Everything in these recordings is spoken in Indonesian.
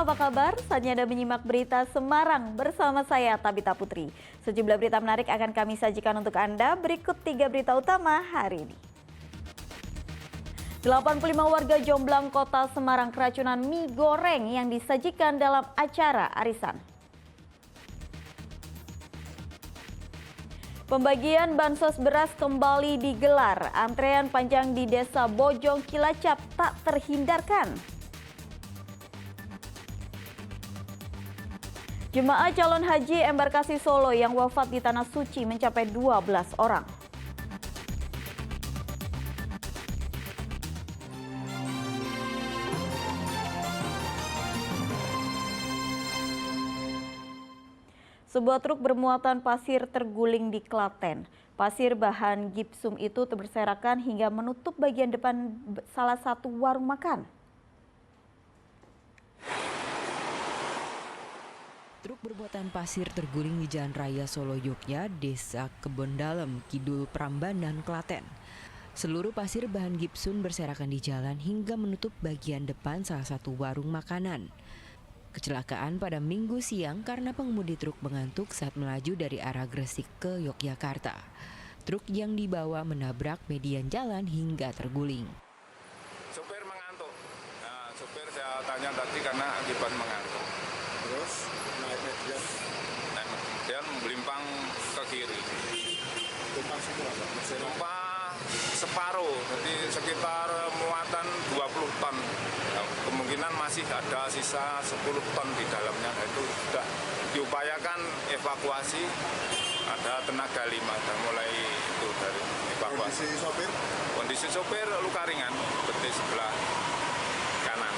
apa kabar? Saatnya Anda menyimak berita Semarang bersama saya Tabita Putri. Sejumlah berita menarik akan kami sajikan untuk Anda. Berikut 3 berita utama hari ini. 85 warga Jomblang Kota Semarang keracunan mie goreng yang disajikan dalam acara arisan. Pembagian bansos beras kembali digelar. Antrean panjang di Desa Bojong Cilacap tak terhindarkan. Jemaah calon haji embarkasi Solo yang wafat di Tanah Suci mencapai 12 orang. Sebuah truk bermuatan pasir terguling di Klaten. Pasir bahan gipsum itu berserakan hingga menutup bagian depan salah satu warung makan. Truk bermuatan pasir terguling di Jalan Raya Solo Yogya, Desa Kebondalem, Kidul Prambanan, Klaten. Seluruh pasir bahan gipsum berserakan di jalan hingga menutup bagian depan salah satu warung makanan. Kecelakaan pada Minggu siang karena pengemudi truk mengantuk saat melaju dari arah Gresik ke Yogyakarta. Truk yang dibawa menabrak median jalan hingga terguling. Sopir mengantuk. Nah, sopir saya tanya tadi karena akibat mengantuk. Terus naik median melimpang ke kiri. Tumpang semua, tumpah separuh, jadi sekitar muatan 20 ton. Nah, kemungkinan masih ada sisa 10 ton di dalamnya. Nah, itu sudah diupayakan evakuasi. Ada tenaga 5 dan mulai itu dari evakuasi. Kondisi sopir luka ringan, betis sebelah kanan.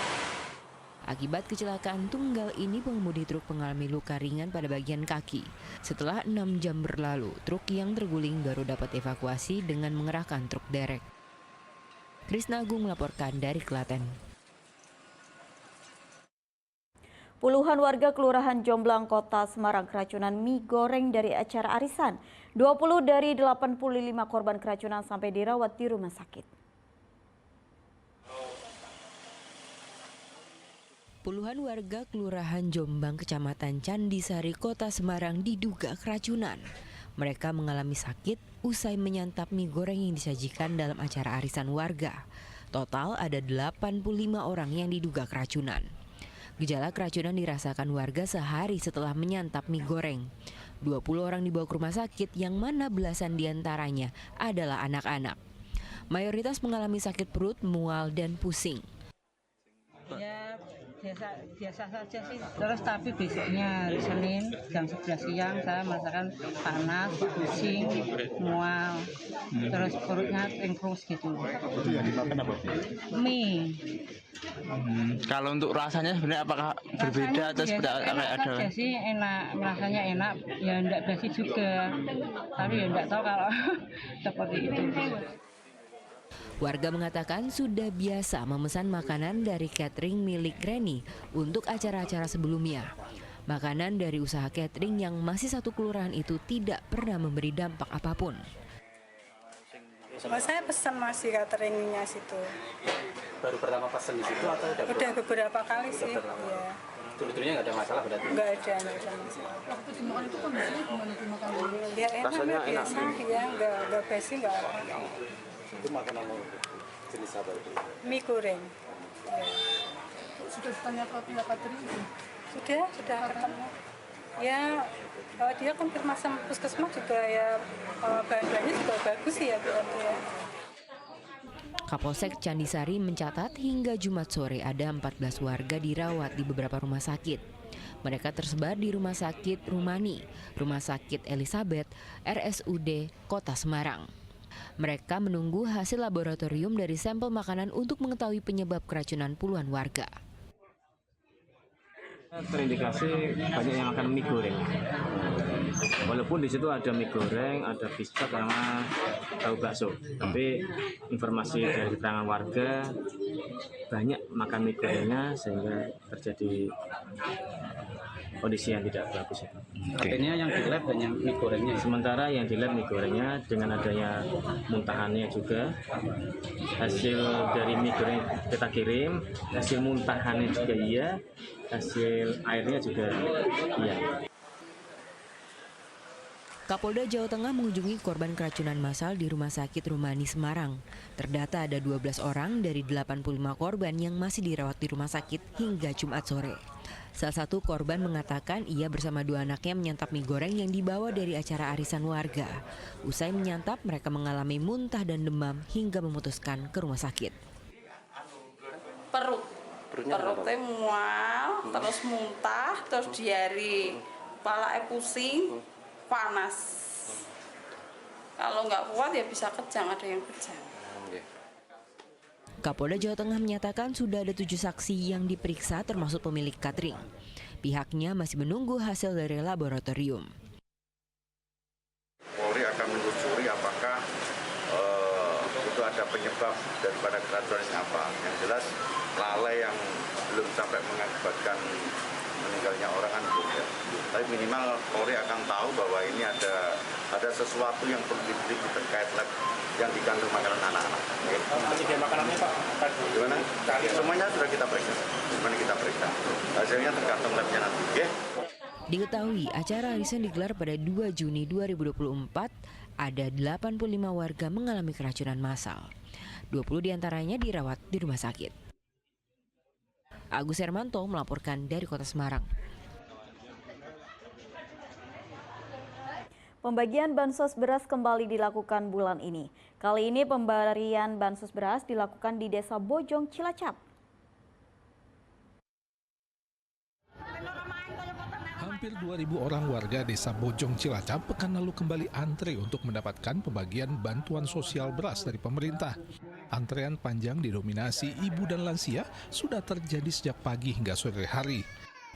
Akibat kecelakaan tunggal ini, pengemudi truk mengalami luka ringan pada bagian kaki. Setelah 6 jam berlalu, truk yang terguling baru dapat evakuasi dengan mengerahkan truk derek. Krisna Agung melaporkan dari Klaten. Puluhan warga Kelurahan Jomblang Kota Semarang keracunan mie goreng dari acara arisan. 20 dari 85 korban keracunan sampai dirawat di rumah sakit. Puluhan warga Kelurahan Jombang, Kecamatan Candisari, Kota Semarang diduga keracunan. Mereka mengalami sakit usai menyantap mie goreng yang disajikan dalam acara arisan warga. Total ada 85 orang yang diduga keracunan. Gejala keracunan dirasakan warga sehari setelah menyantap mie goreng. 20 orang dibawa ke rumah sakit yang mana belasan diantaranya adalah anak-anak. Mayoritas mengalami sakit perut, mual, dan pusing. Ya biasa saja sih. Terus tapi besoknya hari Senin jam 11 siang saya merasakan panas, pusing, mual, terus perutnya terus gitu. Itu yang dimakan apa? Mie. Kalau untuk rasanya sebenarnya apakah berbeda atau seperti enak ada? Saja sih, enak, rasanya enak, ya enggak basi juga. Tapi ya enggak tahu kalau seperti itu. Warga mengatakan sudah biasa memesan makanan dari catering milik Reni untuk acara-acara sebelumnya. Makanan dari usaha catering yang masih satu kelurahan itu tidak pernah memberi dampak apapun. Saya pesan masih cateringnya situ. Baru pertama pesan di situ atau udah beberapa kali sih? Iya. Sebetulnya nggak ada masalah berarti? Nggak ada masalah. Waktu dimakan itu kondisinya gimana dimakan? Ya enak, biasa, ya nggak basi, nggak apa. Itu makanan jenis apa itu? Mie goreng. Ya. Sudah ditanya ke pihak catering itu? Sudah ketemu. Ya dia konfirmasi sama puskesmas juga ya, bahan-bahannya juga bagus ya berarti ya. Kapolsek Candisari mencatat hingga Jumat sore ada 14 warga dirawat di beberapa rumah sakit. Mereka tersebar di Rumah Sakit Rumani, Rumah Sakit Elizabeth, RSUD Kota Semarang. Mereka menunggu hasil laboratorium dari sampel makanan untuk mengetahui penyebab keracunan puluhan warga. Terindikasi banyak yang makan mie goreng. Walaupun di situ ada mie goreng, ada biskuit sama tahu bakso. Tapi informasi dari keterangan warga banyak makan mie gorengnya sehingga terjadi kondisi yang tidak bagus itu. Artinya yang di lab hanya mie gorengnya. Sementara yang di lab mie gorengnya dengan adanya muntahannya juga, hasil dari mie goreng kita kirim, hasil muntahannya juga iya, hasil airnya juga iya. Kapolda Jawa Tengah mengunjungi korban keracunan massal di Rumah Sakit Rumani Semarang. Terdata ada 12 orang dari 85 korban yang masih dirawat di rumah sakit hingga Jumat sore. Salah satu korban mengatakan ia bersama 2 anaknya menyantap mie goreng yang dibawa dari acara arisan warga. Usai menyantap, mereka mengalami muntah dan demam hingga memutuskan ke rumah sakit. Perutnya mual, terus muntah, terus diare, kepala pusing, panas. Kalau nggak kuat ya bisa kejang, ada yang kejang. Kapolda Jawa Tengah menyatakan sudah ada 7 saksi yang diperiksa termasuk pemilik catering. Pihaknya masih menunggu hasil dari laboratorium. Polri akan menelusuri apakah itu ada penyebab daripada keracunan apa. Yang jelas lalai yang belum sampai mengakibatkan meninggalnya orang kan belum ya. Tapi minimal Polri akan tahu bahwa ini ada sesuatu yang perlu diteliti terkait lab yang dikandung makanan anak-anak. Persediaan makanannya Pak? Gimana? Semuanya sudah kita periksa. Hasilnya tergantung labnya nanti. Okay? Diketahui acara arisan digelar pada 2 Juni 2024, ada 85 warga mengalami keracunan massal. 20 diantaranya dirawat di rumah sakit. Agus Hermanto melaporkan dari Kota Semarang. Pembagian bansos beras kembali dilakukan bulan ini. Kali ini pemberian bansos beras dilakukan di Desa Bojong, Cilacap. Hampir 2.000 orang warga Desa Bojong, Cilacap pekan lalu kembali antre untuk mendapatkan pembagian bantuan sosial beras dari pemerintah. Antrean panjang didominasi ibu dan lansia sudah terjadi sejak pagi hingga sore hari.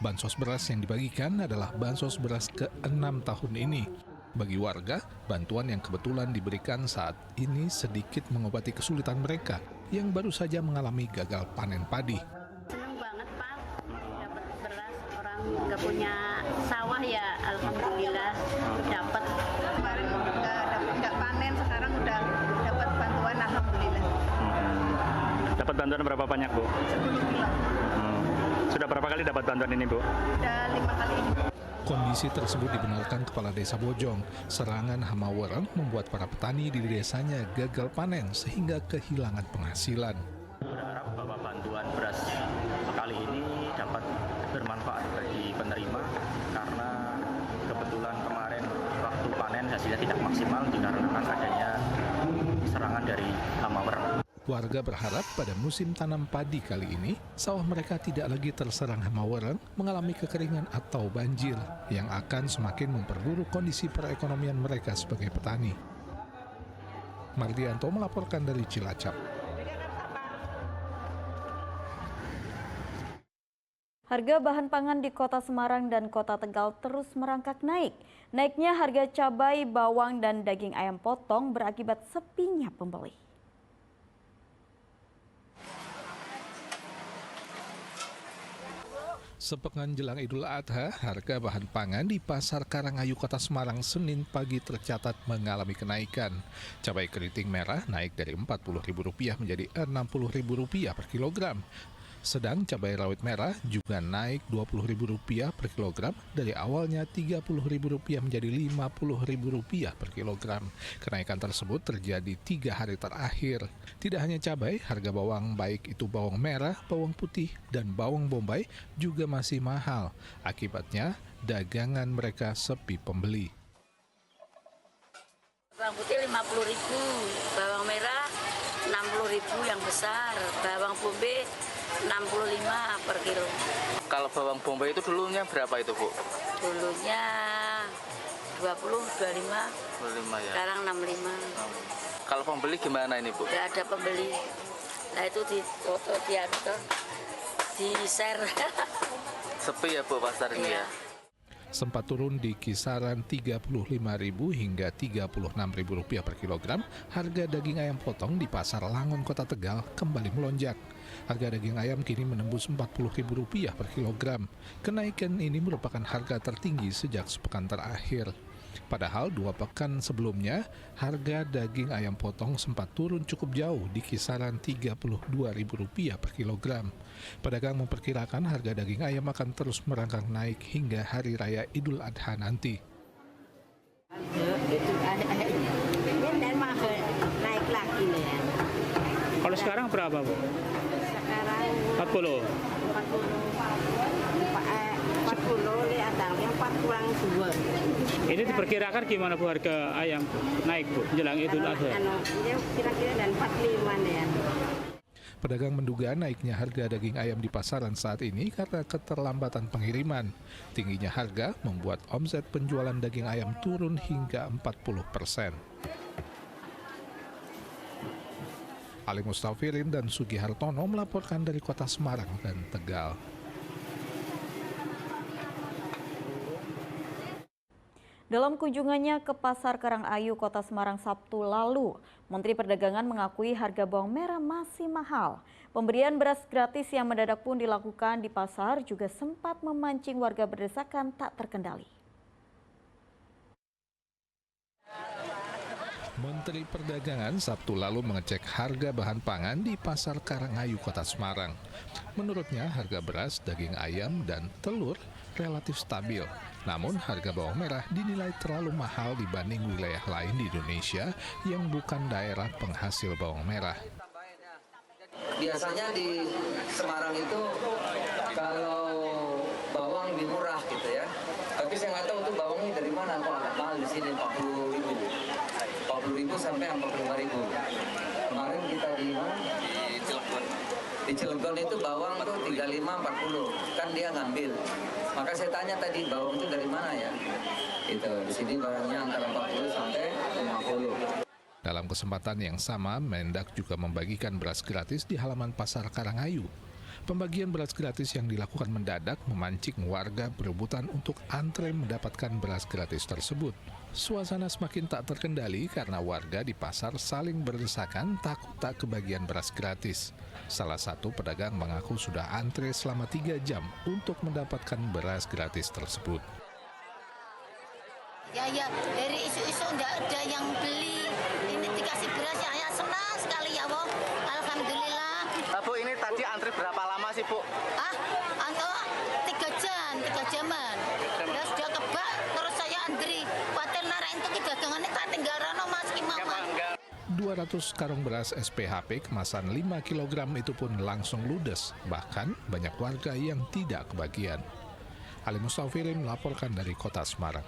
Bansos beras yang dibagikan adalah bansos beras ke-6 tahun ini. Bagi warga, bantuan yang kebetulan diberikan saat ini sedikit mengobati kesulitan mereka yang baru saja mengalami gagal panen padi. Senang banget Pak, dapat beras, orang nggak punya sawah ya, alhamdulillah dapat. Kemarin nggak panen, sekarang udah dapat bantuan, alhamdulillah. Dapat bantuan berapa banyak Bu? 10 kilo. Sudah berapa kali dapat bantuan ini Bu? Udah 5 kali ini. Kondisi tersebut dibenarkan Kepala Desa Bojong. Serangan hama wereng membuat para petani di desanya gagal panen sehingga kehilangan penghasilan. Berharap bahwa bantuan beras kali ini dapat bermanfaat bagi penerima karena kebetulan kemarin waktu panen hasilnya tidak maksimal dikarenakan adanya serangan dari hama wereng. Warga berharap pada musim tanam padi kali ini, sawah mereka tidak lagi terserang hama wereng, mengalami kekeringan atau banjir yang akan semakin memperburuk kondisi perekonomian mereka sebagai petani. Mardianto melaporkan dari Cilacap. Harga bahan pangan di Kota Semarang dan Kota Tegal terus merangkak naik. Naiknya harga cabai, bawang, dan daging ayam potong berakibat sepinya pembeli. Sepekan jelang Idul Adha, harga bahan pangan di Pasar Karangayu Kota Semarang Senin pagi tercatat mengalami kenaikan. Cabai keriting merah naik dari Rp40.000 menjadi Rp60.000 per kilogram. Sedang cabai rawit merah juga naik Rp20.000 per kilogram dari awalnya Rp30.000 menjadi Rp50.000 per kilogram. Kenaikan tersebut terjadi 3 hari terakhir. Tidak hanya cabai, harga bawang baik itu bawang merah, bawang putih, dan bawang bombay juga masih mahal. Akibatnya, dagangan mereka sepi pembeli. Bawang putih Rp50.000, bawang merah Rp60.000 yang besar, bawang bombay Rp65 per kilo. Kalau bawang bombay itu dulunya berapa itu Bu? Dulunya 20, 25 ya. Sekarang 65. Kalau pembeli gimana ini Bu? Tidak ada pembeli. Nah itu di foto, di share. Sepi ya Bu pasar ini ya? sempat turun di kisaran Rp35.000 hingga Rp36.000 per kilogram, harga daging ayam potong di Pasar Langon, Kota Tegal kembali melonjak. Harga daging ayam kini menembus Rp40.000 per kilogram. Kenaikan ini merupakan harga tertinggi sejak sepekan terakhir. Padahal 2 pekan sebelumnya, harga daging ayam potong sempat turun cukup jauh di kisaran Rp32.000 per kilogram. Pedagang memperkirakan harga daging ayam akan terus merangkak naik hingga Hari Raya Idul Adha nanti. Naik lagi nih ya. Kalau sekarang berapa, Bu? Sekarang 40. 40 lihat yang 4 kurang 2. Ini diperkirakan gimana, Bu, harga ayam naik, Bu, menjelang Idul Adha? Kira-kira dan 45 nih ya. Pedagang menduga naiknya harga daging ayam di pasaran saat ini karena keterlambatan pengiriman. Tingginya harga membuat omset penjualan daging ayam turun hingga 40%. Ali Mustafirin dan Sugi Hartono melaporkan dari Kota Semarang dan Tegal. Dalam kunjungannya ke Pasar Karangayu, Kota Semarang Sabtu lalu, Menteri Perdagangan mengakui harga bawang merah masih mahal. Pemberian beras gratis yang mendadak pun dilakukan di pasar juga sempat memancing warga berdesakan tak terkendali. Menteri Perdagangan Sabtu lalu mengecek harga bahan pangan di Pasar Karangayu, Kota Semarang. Menurutnya harga beras, daging ayam, dan telur relatif stabil. Namun harga bawang merah dinilai terlalu mahal dibanding wilayah lain di Indonesia yang bukan daerah penghasil bawang merah. Biasanya di Semarang itu kalau bawang lebih murah gitu ya. Tapi saya nggak tahu tuh bawangnya dari mana, kok agak mahal di sini 40.000 sampai 45.000. Kemarin kita di Cilegon. Di Cilegon itu bawang tuh 35-40, kan dia ngambil. Maka saya tanya tadi bawang itu dari mana ya? Itu di sini barangnya antara 40 sampai 50. Dalam kesempatan yang sama, Mendak juga membagikan beras gratis di halaman Pasar Karangayu. Pembagian beras gratis yang dilakukan mendadak memancing warga berebutan untuk antre mendapatkan beras gratis tersebut. Suasana semakin tak terkendali karena warga di pasar saling berdesakan takut tak kebagian beras gratis. Salah satu pedagang mengaku sudah antre selama 3 jam untuk mendapatkan beras gratis tersebut. Ya, dari isu-isu nggak ada yang beli. Ini dikasih beras ya senang sekali ya, Wong. Alhamdulillah. Bu, ini tadi antri berapa lama sih, Bu? Antara 3 jaman. Ya sudah kebak, terus saya antri. Paten narain itu dagangannya tak tinggal rano Mas Kimama. 200 karung beras SPHP kemasan 5 kg itu pun langsung ludes. Bahkan banyak warga yang tidak kebagian. Ali Mustafirin melaporkan dari Kota Semarang.